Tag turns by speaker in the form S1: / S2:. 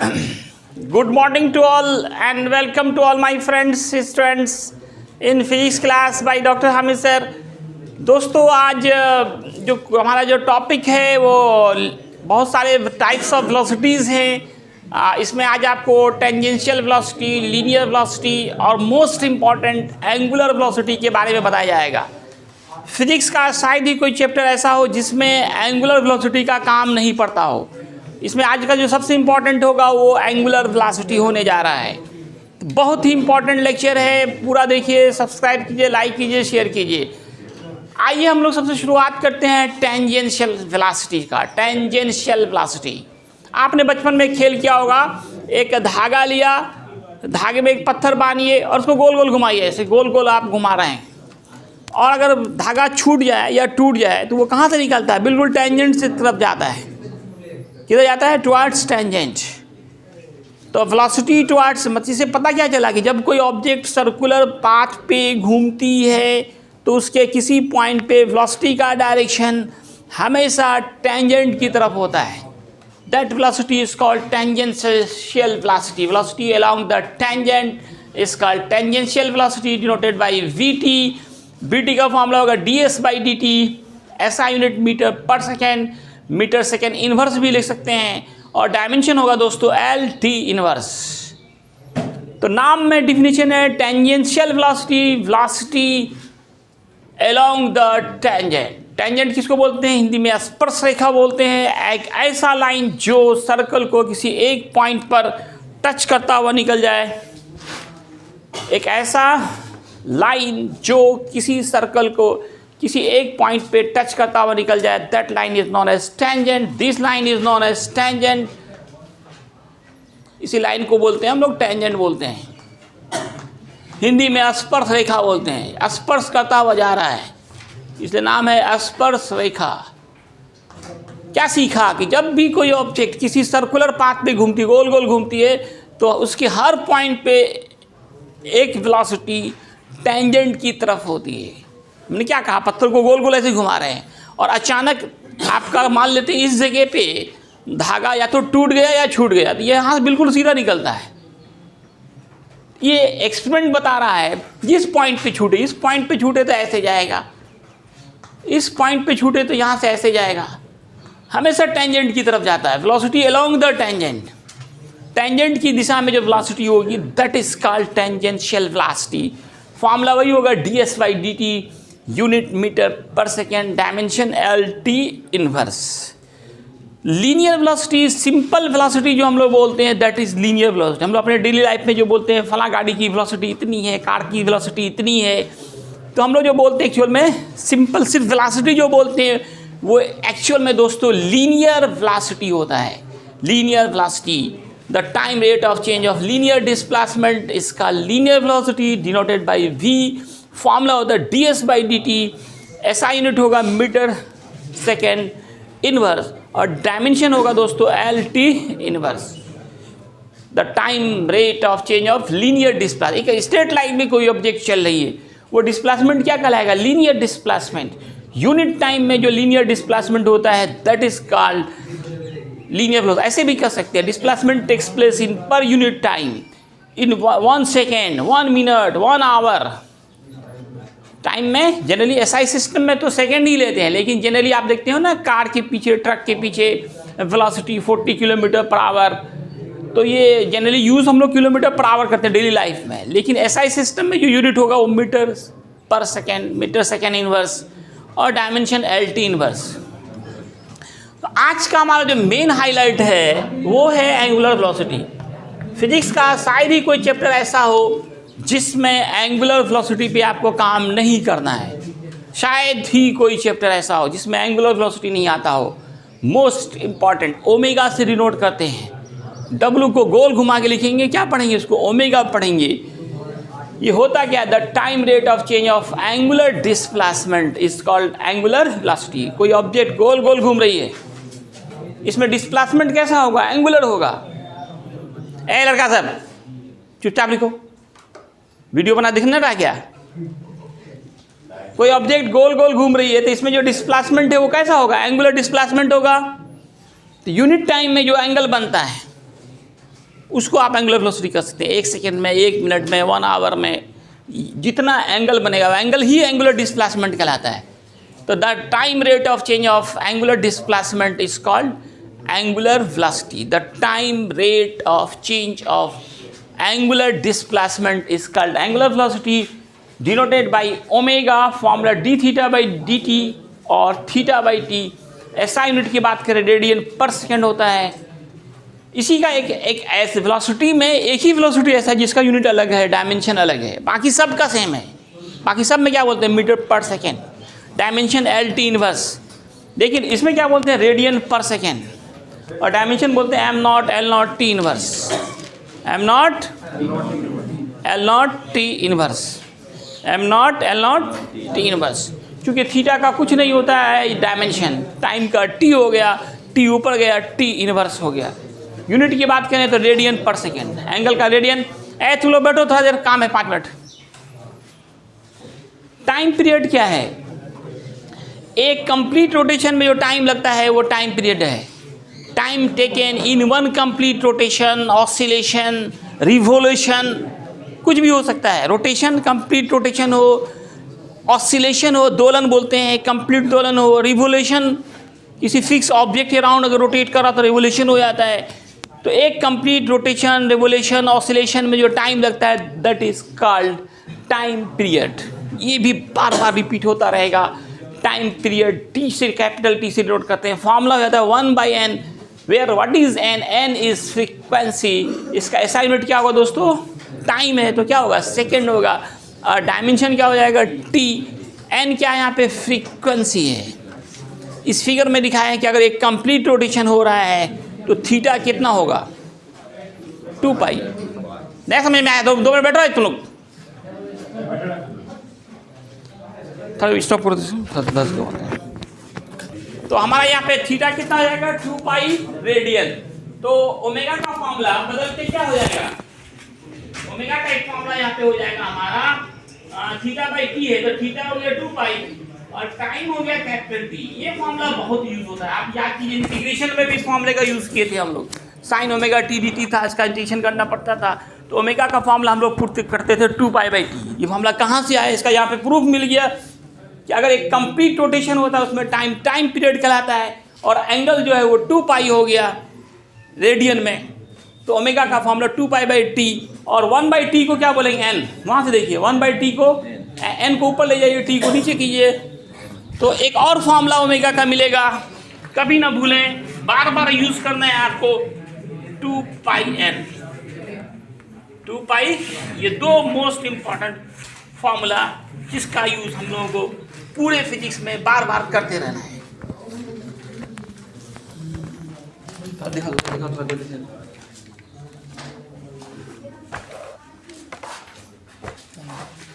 S1: Good morning to all and welcome to all my friends, students in physics class by Dr. Hamid sir. दोस्तों आज जो हमारा जो topic है वो बहुत सारे टाइप्स ऑफ वेलोसिटीज़ हैं। इसमें आज आपको टेंजेंशियल वेलोसिटी, लीनियर वेलोसिटी और मोस्ट इम्पॉर्टेंट एंगुलर वेलोसिटी के बारे में बताया जाएगा। फिजिक्स का शायद ही कोई चैप्टर ऐसा हो जिसमें एंगुलर वेलोसिटी का काम नहीं पड़ता हो। इसमें आज का जो सबसे इम्पॉर्टेंट होगा वो एंगुलर वेलोसिटी होने जा रहा है। बहुत ही इम्पॉर्टेंट लेक्चर है, पूरा देखिए, सब्सक्राइब कीजिए, लाइक कीजिए, शेयर कीजिए। आइए हम लोग सबसे शुरुआत करते हैं टेंजेंशियल वेलोसिटी का। टेंजेंशियल वेलोसिटी आपने बचपन में खेल किया होगा। एक धागा लिया, धागे में एक पत्थर बांधिए और उसको गोल गोल घुमाइए, ऐसे गोल गोल आप घुमा रहे हैं, और अगर धागा छूट जाए या टूट जाए तो वो कहाँ से निकलता है? बिल्कुल टेंजेंट से तरफ जाता है। किधर जाता है? Towards tangent. तो वेलोसिटी टुवर्ड्स, मतलब से पता क्या चला कि जब कोई ऑब्जेक्ट सर्कुलर पाथ पे घूमती है तो उसके किसी पॉइंट पे वेलोसिटी का डायरेक्शन हमेशा टेंजेंट की तरफ होता है। That velocity is called tangential velocity. Velocity along the tangent is called tangential velocity, denoted by VT. VT का फॉर्मूला होगा ds/dt, SI यूनिट मीटर पर सेकेंड, मीटर सेकेंड इनवर्स भी लिख सकते हैं, और डायमेंशन होगा दोस्तों LT इनवर्स। तो नाम में डिफिनीशन है tangential velocity, velocity along the tangent. Tangent किसको बोलते हैं? हिंदी में स्पर्श रेखा बोलते हैं। एक ऐसा लाइन जो सर्कल को किसी एक पॉइंट पर टच करता हुआ निकल जाए। एक ऐसा लाइन जो किसी सर्कल को किसी एक पॉइंट पे टच करता हुआ निकल जाए, that line is known as tangent. This line is known as tangent. इसी लाइन को बोलते हैं हम लोग टेंजेंट बोलते हैं। हिंदी में स्पर्श रेखा बोलते हैं। स्पर्श करता हुआ जा रहा है, इसलिए नाम है स्पर्श रेखा। क्या सीखा कि जब भी कोई ऑब्जेक्ट किसी सर्कुलर पाथ पे घूमती, गोल गोल घूमती है, तो उसके हर पॉइंट पे एक वेलोसिटी टेंजेंट की तरफ होती है। हमने क्या कहा? पत्थर को गोल गोल ऐसे घुमा रहे हैं और अचानक आपका मान लेते हैं इस जगह पे धागा या तो टूट गया या छूट गया, तो ये यहाँ से बिल्कुल सीधा निकलता है। ये एक्सपेरिमेंट बता रहा है जिस पॉइंट पे छूटे, इस पॉइंट पे छूटे तो ऐसे जाएगा, इस पॉइंट पे छूटे तो यहाँ से ऐसे जाएगा, हमेशा टेंजेंट की तरफ जाता है। Velocity along the tangent, tangent की दिशा में जो वेलोसिटी होगी that is called tangential velocity. Formula वही होगा ds/dt, यूनिट मीटर पर second, dimension LT inverse. Linear velocity, simple velocity जो हम लोग बोलते हैं दैट इज लीनियर वेलोसिटी। हम लोग अपने डेली लाइफ में जो बोलते हैं फला गाड़ी की वेलोसिटी इतनी है, कार की वेलोसिटी इतनी है, तो हम लोग जो बोलते हैं एक्चुअल में सिंपल सिर्फ वेलोसिटी जो बोलते हैं वो एक्चुअल में दोस्तों लीनियर वेलोसिटी होता है। Linear velocity, the time rate of change of linear displacement is called linear velocity, denoted by V। Formula होता है ds/dt, SI यूनिट होगा मीटर सेकेंड इनवर्स, और डायमेंशन होगा दोस्तों LT inverse. The time rate of change of linear displacement. एक straight line में कोई object चल रही है, वो डिस्प्लेसमेंट क्या कहलाएगा? Linear displacement. यूनिट टाइम में जो लीनियर डिस्प्लेसमेंट होता है that is called linear velocity. ऐसे भी कर सकते हैं, displacement takes place in per unit time, in 1 second, 1 minute, 1 hour. Time में जनरली SI सिस्टम में तो सेकेंड ही लेते हैं, लेकिन जनरली आप देखते हो ना कार के पीछे, ट्रक के पीछे वेलोसिटी 40 किलोमीटर पर आवर, तो ये जनरली यूज़ हम लोग किलोमीटर पर आवर करते हैं डेली लाइफ में, लेकिन SI सिस्टम में जो यूनिट होगा वो मीटर पर सेकेंड, मीटर सेकेंड इनवर्स, और डायमेंशन LT इनवर्स। तो आज का हमारा जो मेन हाईलाइट है वो है एंगुलर वेलोसिटी। फिजिक्स का शायद ही कोई चैप्टर ऐसा हो जिसमें एंगुलर वेलोसिटी पे आपको काम नहीं करना है। शायद ही कोई चैप्टर ऐसा हो जिसमें एंगुलर वेलोसिटी नहीं आता हो। मोस्ट इम्पॉर्टेंट, ओमेगा से डिनोट करते हैं। W को गोल घुमा के लिखेंगे, क्या पढ़ेंगे उसको? ओमेगा पढ़ेंगे। ये होता क्या? The time rate of change of angular displacement is called angular velocity. कोई ऑब्जेक्ट गोल गोल घूम रही है, इसमें डिस्प्लेसमेंट कैसा होगा? एंगुलर होगा। ए लड़का साहब चुपचाप लिखो, वीडियो बना दिखना रहा क्या? कोई ऑब्जेक्ट गोल गोल घूम रही है तो इसमें जो डिस्प्लेसमेंट है वो कैसा होगा? एंगुलर डिस्प्लेसमेंट होगा। तो यूनिट टाइम में जो एंगल बनता है उसको आप एंगुलर वेलोसिटी कर सकते हैं। 1 सेकेंड में, 1 मिनट में, 1 आवर में जितना एंगल बनेगा वो एंगल ही एंगुलर डिस्प्लेसमेंट कहलाता है। तो the time rate of change of angular displacement is called angular velocity. The time rate of change of angular displacement is called angular velocity, denoted by omega, formula D theta by D T और theta by T. ऐसा unit की बात करें radian पर second होता है। इसी का एक ऐसे वेलोसिटी में एक ही वेलोसिटी ऐसा है जिसका यूनिट अलग है, डायमेंशन अलग है, बाकी सब का सेम है। बाकी सब में क्या बोलते हैं, मीटर पर second, dimension L T inverse. लेकिन इसमें क्या बोलते हैं, रेडियन पर सेकेंड, और डायमेंशन बोलते हैं am naught L not T inverse, am naught L not T inverse, am naught L not T inverse. क्योंकि थीटा का कुछ नहीं होता है डायमेंशन, टाइम का टी हो गया, टी ऊपर गया, टी इनवर्स हो गया। यूनिट की बात करें तो रेडियन पर सेकेंड, एंगल का रेडियन। चलो बैठो, थोड़ा देर काम है, 5 मिनट। टाइम पीरियड क्या है, एक कंप्लीट रोटेशन में जो टाइम लगता है वो टाइम पीरियड है। Time taken in one complete rotation, oscillation, revolution, कुछ भी हो सकता है। रोटेशन कंप्लीट रोटेशन हो, ऑसिलेशन हो, दोलन बोलते हैं, कंप्लीट दोलन हो, रिवोल्यूशन किसी फिक्स ऑब्जेक्ट के अराउंड अगर रोटेट कर रहा तो रिवोल्यूशन हो जाता है। तो एक कंप्लीट रोटेशन, रिवोल्यूशन, ऑसिलेशन में जो टाइम लगता है that is called time period. ये भी बार बार रिपीट होता रहेगा। टाइम पीरियड टी से, कैपिटल टी से डिनोट करते हैं। फॉर्मूला हो जाता है 1/n, where what is n, n is frequency. इसका ऐसा यूनिट क्या होगा दोस्तों, टाइम है तो क्या होगा, सेकेंड होगा। डायमेंशन क्या हो जाएगा, t, n क्या है यहाँ पे, फ्रीक्वेंसी है। इस फिगर में दिखाया है कि अगर एक कंप्लीट रोटेशन हो रहा है तो थीटा कितना होगा, 2 पाई। नहीं समझ में आया, 2 मिनट बैठ रहे तुम लोग, थोड़ा स्टॉप कर दो। तो हमारा यहाँ पे थीटा कितना हो जाएगा, 2 पाई रेडियन। तो ओमेगा का फॉर्मूला बदल के क्या हो जाएगा, ओमेगा का एक फॉर्मूला यहाँ पे हो जाएगा हमारा थीटा बाई टी है, तो थीटा हो गया 2 पाई और टाइम हो गया कैपिटल टी। ये फॉर्मूला बहुत यूज होता है, आप याद कीजिए, इंटीग्रेशन में भी इस फॉर्मूले का यूज किए थे हम लोग। Sine omega T D T था, इसका इंटीग्रेशन करना पड़ता था, तो ओमेगा का फॉर्मूला हम लोग पुट करते थे 2 पाई बाई टी। ये फॉर्मूला कहाँ से आया, इसका यहाँ पे प्रूफ मिल गया कि अगर एक कंप्लीट रोटेशन होता है उसमें टाइम पीरियड कहलाता है, और एंगल जो है वो 2 पाई हो गया रेडियन में। तो ओमेगा का फॉर्मूला 2 पाई बाई टी, और 1/t को क्या बोलेंगे, n। वहाँ से देखिए 1/t को, n को ऊपर ले जाइए, t को नीचे कीजिए, तो एक और फॉर्मूला ओमेगा का मिलेगा। कभी ना भूलें, बार बार यूज करना है आपको, 2 पाई n, 2 पाई। ये 2 मोस्ट इंपॉर्टेंट फॉर्मूला जिसका यूज हम लोगों को पूरे फिजिक्स में बार बार करते रहना है। देखो